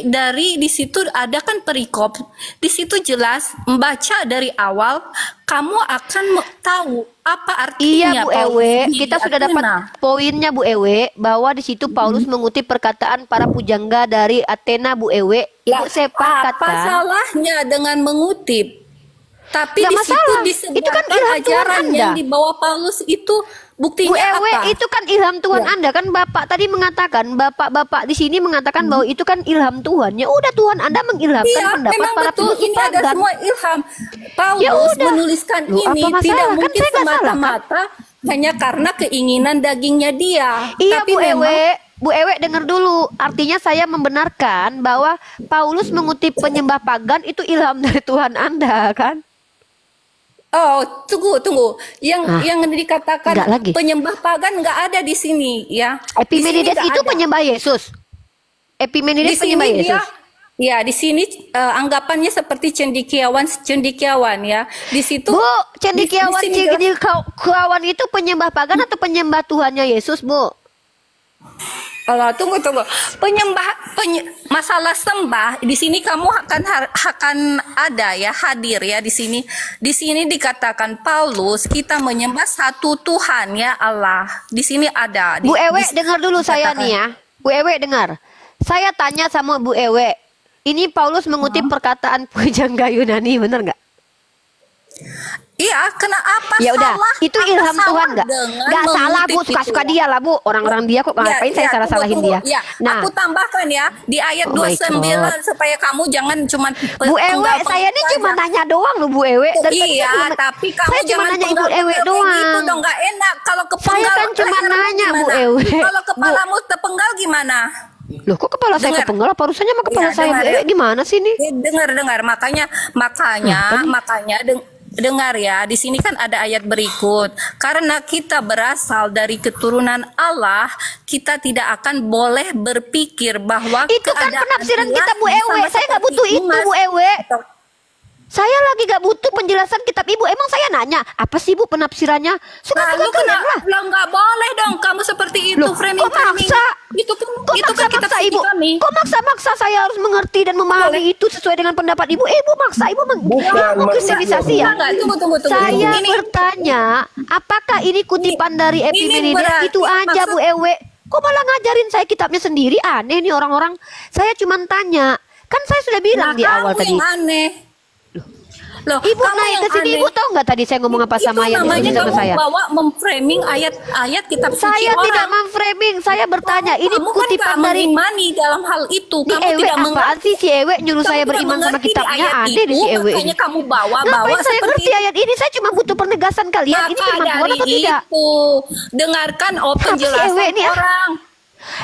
di situ ada kan perikop. Di situ jelas membaca dari awal kamu akan tahu apa artinya. Iya Bu Paulus Ewe, di kita sudah dapat Athena. poinnya Bu Ewe, bahwa di situ Paulus mengutip perkataan para pujangga dari Athena Bu Ewe. Lah, Ibu sepakat apa kan? salahnya dengan mengutip? Tapi Nggak di situ masalah. disebutkan Itu kan ilham Tuhan ajaran Anda. yang dibawa Paulus itu Bu buktinya Ewe, apa? itu kan ilham Tuhan Ya. Anda kan Bapak tadi mengatakan, Bapak-bapak di sini mengatakan bahwa itu kan ilham Tuhan. Ya udah Tuhan Anda mengilhamkan Iya, pendapat memang para betul. filsuf Ini ada pagan. semua ilham. Paulus Ya udah. menuliskan Loh, apa ini masalah? tidak Kan mungkin saya nggak salah, kan? semata-mata hanya karena keinginan dagingnya dia. Iya Tapi Bu memang Ewe, Bu Ewe dengar dulu. Artinya saya membenarkan bahwa Paulus mengutip penyembah pagan itu ilham dari Tuhan Anda kan? oh, tunggu. Yang dikatakan Nggak lagi. penyembah pagan nggak ada di sini ya. Di sini Epimenides nggak itu ada. penyembah Yesus. Di Epimenides sini penyembah dia, Yesus. ya di sini anggapannya seperti cendekiawan ya. Di situ Bu, cendekiawan di sini jelas- cendekiawan itu penyembah pagan atau penyembah Tuhannya Yesus, Bu? Tunggu. Masalah sembah di sini kamu akan ada ya, hadir ya di sini. Di sini dikatakan Paulus kita menyembah satu Tuhan ya Allah. Di sini ada. Bu Ewe di- dengar dulu saya dikatakan. nih ya. Bu Ewe dengar. Saya tanya sama Bu Ewe. Ini Paulus mengutip perkataan pujangga Yunani, benar nggak? Iya, apa Ya udah, salah? itu Apa ilham salah Tuhan nggak? dengan Nggak salah Bu, mengutip suka-suka itu? dia lah Bu. Orang-orang dia kok ngapain saya salah-salahin tunggu. dia? Ya, Nah, aku tambahkan ya di ayat Oh my 29 God. supaya kamu jangan cuma Bu Ewe, saya ini cuma nanya doang loh Bu Ewe. Dari tadi Iya, saya cuma- tapi kamu saya cuma jangan nanya Ibu penggal-penggal Ewe kayak gitu doang. dong, nggak enak. Kalau Saya kepenggal, kan cuma lehermu nanya Bu gimana? Ewe. Kalau kepalamu terpenggal gimana? Loh kok kepala saya Dengar. kepenggal? Apa urusannya sama kepala Iya, saya Bu dengar Ewe? ya. Gimana sih ini? Dengar. Makanya dengar ya. Di sini kan ada ayat berikut. Karena kita berasal dari keturunan Allah, kita tidak akan boleh berpikir bahwa Itu kan keadaan penafsiran dia kita Bu Ewe. sama Saya nggak seperti butuh itu Dimas. Bu Ewe. Saya lagi gak butuh penjelasan kitab Ibu. Emang saya nanya, apa sih Bu penafsirannya? Suka Lalu kalian lah. lo nggak boleh dong kamu seperti itu. Loh, framing. kok maksa? Itu kan Kok kitab maksa-maksa suci Ibu? kami. Kok maksa-maksa saya harus mengerti dan memahami itu sesuai dengan pendapat Ibu? Ibu maksa, Ibu mau kristenisasi ya? Enggak, tunggu. Saya Ini bertanya, apakah ini kutipan dari Epimenides? berarti Itu aja Bu maksud- Ewe. Kok malah ngajarin saya kitabnya sendiri? Aneh nih orang-orang. Saya cuma tanya. Kan saya sudah bilang di awal kamu tadi. yang aneh. Loh, Ibu kamu naik yang ke sini, aneh. Ibu tahu nggak tadi saya ngomong apa sama Itu yang namanya diskusi sama kamu saya? bawa memframing ayat-ayat kitab suci Saya orang. tidak memframing, saya bertanya. Ini Kamu kan kutipan gak dari mengimani dalam hal itu. si Kamu Ewe. tidak Apaan mengerti. sih si Ewe nyuruh Kamu saya tidak beriman sama mengerti di kitabnya? ayat Aneh itu, di si Ewe makanya ini. kamu bawa Ngapain saya seperti ngerti ayat ini? Saya cuma butuh penegasan kalian. Ini maka firman Tuhan dari atau tidak? itu dengarkan Apa sih penjelasan Ewe ini, ah? orang.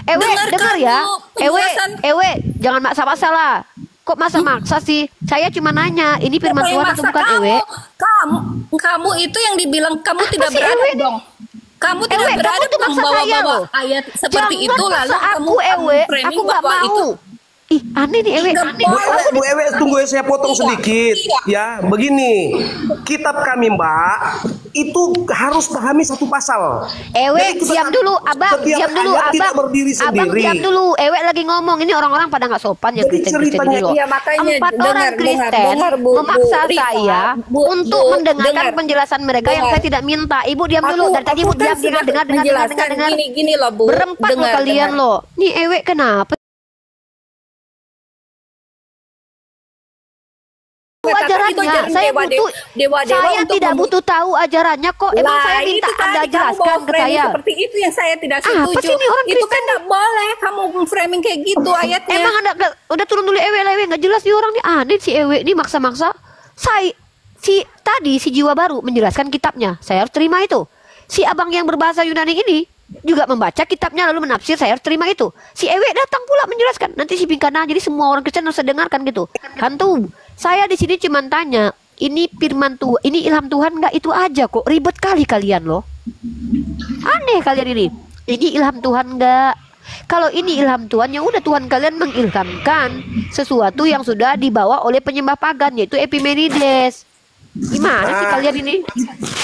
Ewe, Dengarkan dengar ya. dulu Ewe, penjelasan. Ewe, jangan maksa-maksa lah. Kok maksa-maksa sih? Saya cuma nanya, ini firman Siapa yang Tuhan atau maksa bukan, kamu? Ewe? Kamu itu yang dibilang kamu Apa tidak sih, beradab Ewe ini? dong. Kamu tidak Ewe, kamu beradab tuh dong maksa saya bawa-bawa loh. ayat seperti Jangan itu lalu maksa kamu aku, Ewe. framing Aku nggak bahwa mau. itu. Ih, aneh nih, Ewe. Nggak Aneh. boleh. Bu Ewe, tunggu saya potong Tidak, sedikit tidak. ya. Begini, kitab kami Mbak itu harus pahami satu pasal. Ewe, Jadi kita diam kan dulu, Abang. setiap Diam dulu, ayat tidak Abang. berdiri Abang, sendiri. diam dulu. Ewe lagi ngomong. Ini orang-orang pada nggak sopan yang Jadi Kristen-Kristen ini ceritanya- loh. Iya, makanya 4 orang dengar, Kristen dengar, Bu memaksa Rifa. saya untuk Bu, mendengarkan dengar. penjelasan mereka yang Dengar. saya tidak minta. Ibu diam dulu. Dari tadi Ibu kan diam, sudah dengar. menjelaskan gini loh Bu. Berempat loh kalian loh. Nih Ewe kenapa? Ajarannya, saya butuh. Saya tidak butuh tahu ajarannya kok. Emang saya minta Anda jelaskan ke saya. Seperti itu yang saya tidak Apa setuju. sih ini orang Itu kan Kristen nggak boleh kamu framing kayak gitu ayatnya. Emang Anda udah turun dulu Ewe lah, Ewe nggak jelas nih orang nih, aneh si Ewe nih maksa-maksa. Si jiwa baru menjelaskan kitabnya, saya harus terima itu. Si abang yang berbahasa Yunani ini juga membaca kitabnya lalu menafsir, saya harus terima itu. Si Ewe datang pula menjelaskan, nanti si Pinkana, jadi semua orang Kristen harus dengarkan gitu. Kan tuh, saya di sini cuma tanya, ini firman Tuhan, ini ilham Tuhan nggak, itu aja kok, ribet kali kalian loh. Aneh kalian ini ilham Tuhan nggak? Kalau ini ilham Tuhan, ya udah Tuhan kalian mengilhamkan sesuatu yang sudah dibawa oleh penyembah pagan, yaitu Epimenides. Gimana sih kalian ini?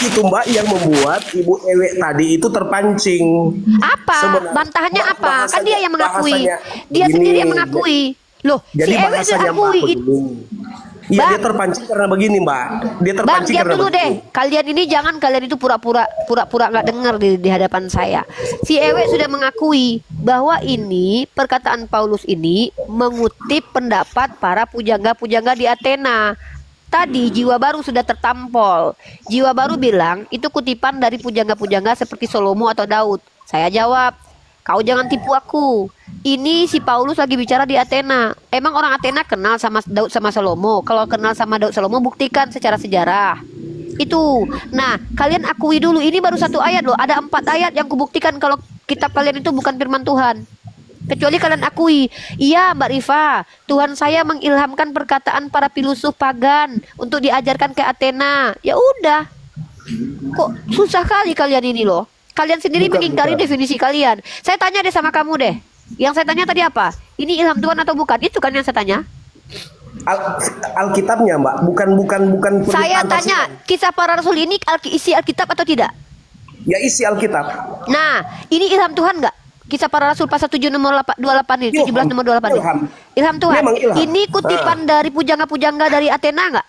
Itu Mbak yang membuat Ibu Ewe tadi itu terpancing. Apa? Sebenarnya, Bantahannya Mbak, apa? Kan dia yang mengakui. bahasanya Dia begini. sendiri yang mengakui. Loh, Jadi si Ewe bahasanya Mbak mengakui itu. begini. Iya, Bang. dia terpancing karena begini Mbak. Dia Bang, terpancing diam karena dulu begini. deh. Kalian ini jangan kalian itu pura-pura nggak dengar di hadapan saya. Si Ewe sudah mengakui bahwa ini perkataan Paulus ini mengutip pendapat para pujangga-pujangga di Athena. Tadi jiwa baru sudah tertampol. Jiwa baru bilang itu kutipan dari pujangga-pujangga seperti Salomo atau Daud. Saya jawab, kau jangan tipu aku. Ini si Paulus lagi bicara di Athena. Emang orang Athena kenal sama Daud sama Salomo? Kalau kenal sama Daud Salomo, buktikan secara sejarah. Itu. Nah, kalian akui dulu, ini baru 1 ayat loh. Ada 4 ayat yang kubuktikan kalau kitab kalian itu bukan firman Tuhan. Kecuali kalian akui, iya Mbak Rifa, Tuhan saya mengilhamkan perkataan para filosof pagan untuk diajarkan ke Athena. Ya udah. Kok susah kali kalian ini loh. Kalian sendiri mengingkari definisi kalian. Saya tanya deh sama kamu deh. Yang saya tanya tadi apa? Ini ilham Tuhan atau bukan? Itu kan yang saya tanya. Alkitabnya Mbak, bukan Saya pernyataan tanya, tersebut. kisah para rasul ini isi Alkitab atau tidak? Ya isi Alkitab. Nah, ini ilham Tuhan nggak? Kisah para rasul pasal 7 nomor 28 ini, 17 nomor 28 ini. Ilham Tuhan. Memang ilham. Ini kutipan dari pujangga-pujangga dari Athena nggak?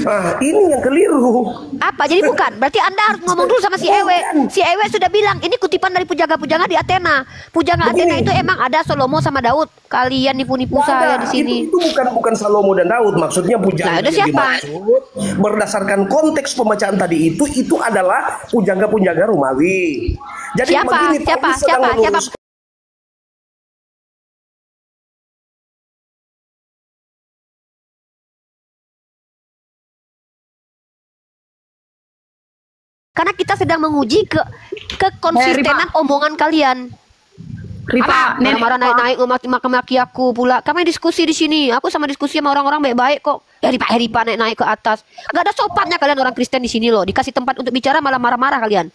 Ah, ini yang keliru. Apa? Jadi bukan. Berarti Anda harus ngomong dulu sama si Ewe. Si Ewe sudah bilang ini kutipan dari pujangga-pujangga di Athena. Pujangga Athena itu emang ada Salomo sama Daud. Kalian nipu-nipu saya di sini. Itu bukan Salomo dan Daud, maksudnya pujangga Nah, ada yang siapa? dimaksud berdasarkan konteks pembacaan tadi itu adalah pujangga-pujangga Romawi. Jadi Siapa? begini, Siapa? Paulus sedang Siapa? melurus- Karena kita sedang menguji kekonsistenan omongan kalian. Rifa, Marah-marah naik-naik maki-maki aku pula. Kami diskusi di sini. Aku sama diskusi sama orang-orang baik-baik kok. Dari Pak Heripa naik-naik ke atas. Gak ada sopannya kalian orang Kristen di sini loh. Dikasih tempat untuk bicara malah marah-marah kalian.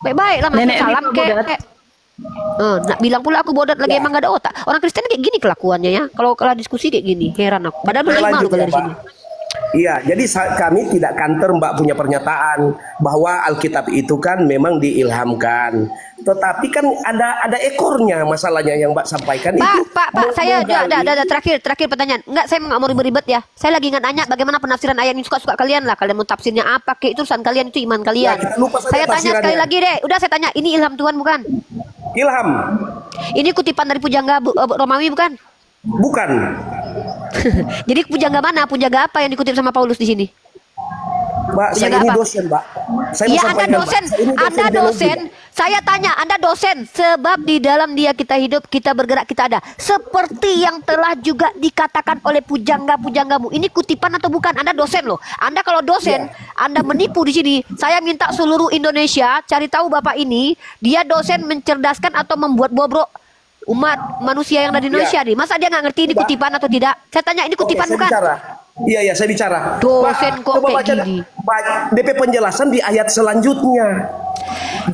Baik-baik lah masuk salam kek. Nah, bilang pula aku bodoh lagi, emang gak ada otak. Orang Kristen kayak gini kelakuannya ya. Kalau diskusi kayak gini, heran aku. Padahal beriman loh kalian di sini. Iya, jadi kami tidak kantor Mbak punya pernyataan bahwa Alkitab itu kan memang diilhamkan. Tetapi kan ada ekornya masalahnya yang Mbak sampaikan itu. Pak, saya udah terakhir pertanyaan. Enggak, saya nggak mau ribet-ribet ya. Saya lagi nggak nanya bagaimana penafsiran ayat ini, suka-suka kalian lah. Kalian mau tafsirnya apa? Kayak itu urusan kalian, itu iman kalian. Ya, kita lupa saja Saya tanya tafsirannya. sekali lagi deh. Udah saya tanya, ini ilham Tuhan bukan? Ilham. Ini kutipan dari pujangga Romawi bukan? Bukan. Jadi pujangga mana? Pujangga apa yang dikutip sama Paulus di sini? Mbak, saya ini dosen, Mbak. Iya, Anda dosen. Anda dosen. Saya tanya, Anda dosen. Sebab di dalam Dia kita hidup, kita bergerak, kita ada. Seperti yang telah juga dikatakan oleh pujangga-pujanggamu. Ini kutipan atau bukan? Anda dosen loh. Anda kalau dosen, Anda menipu di sini. Saya minta seluruh Indonesia cari tahu Bapak ini, dia dosen mencerdaskan atau membuat bobrok umat manusia yang ada di Indonesia nih. Masa dia nggak ngerti ini kutipan atau tidak? Saya tanya, ini kutipan bukan? Iya, saya bicara. Dosen kok coba kayak baca gini. DP penjelasan di ayat selanjutnya.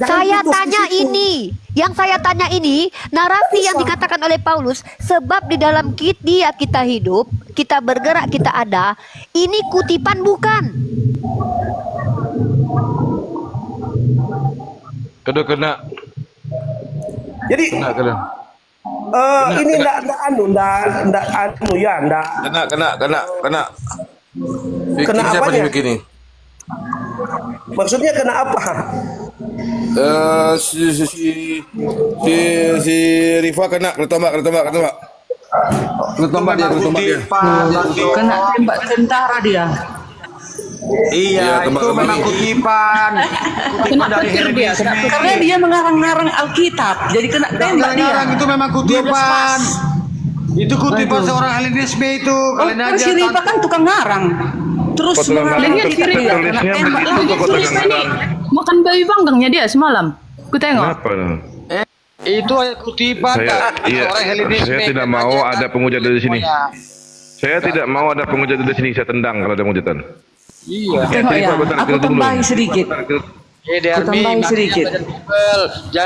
Saya tanya ini, yang saya tanya ini narasi yang dikatakan oleh Paulus, sebab di dalam Dia kita hidup, kita bergerak, kita ada. Ini kutipan bukan? Kena. Jadi Kena. ini enggak anu ya, enggak. Kena. Bikin Kena siapa apanya? nih bikin ini? Maksudnya kena apa? Si Rifa kena tembak dia. Kena tembak tentara dia. Iya, itu memang kutipan. Kena petir dia, karena dia mengarang-ngarang Alkitab, jadi kena tembak dia. Itu memang kutipan. Itu kutipan seorang Helenisme itu. Kalian aja. Si Rifa kan tukang ngarang. Terus mengarang dia, kena tembak lagi. Rifa ini makan bayi banggangnya dia semalam. Ku tengok. Itu kutipan. Saya tidak mau ada penghujat dari sini. Saya tidak mau ada penghujat dari sini. Saya tendang kalau ada penghujatan. Tengok ya, aku tambahin sedikit. Aku tambahin sedikit. Jangan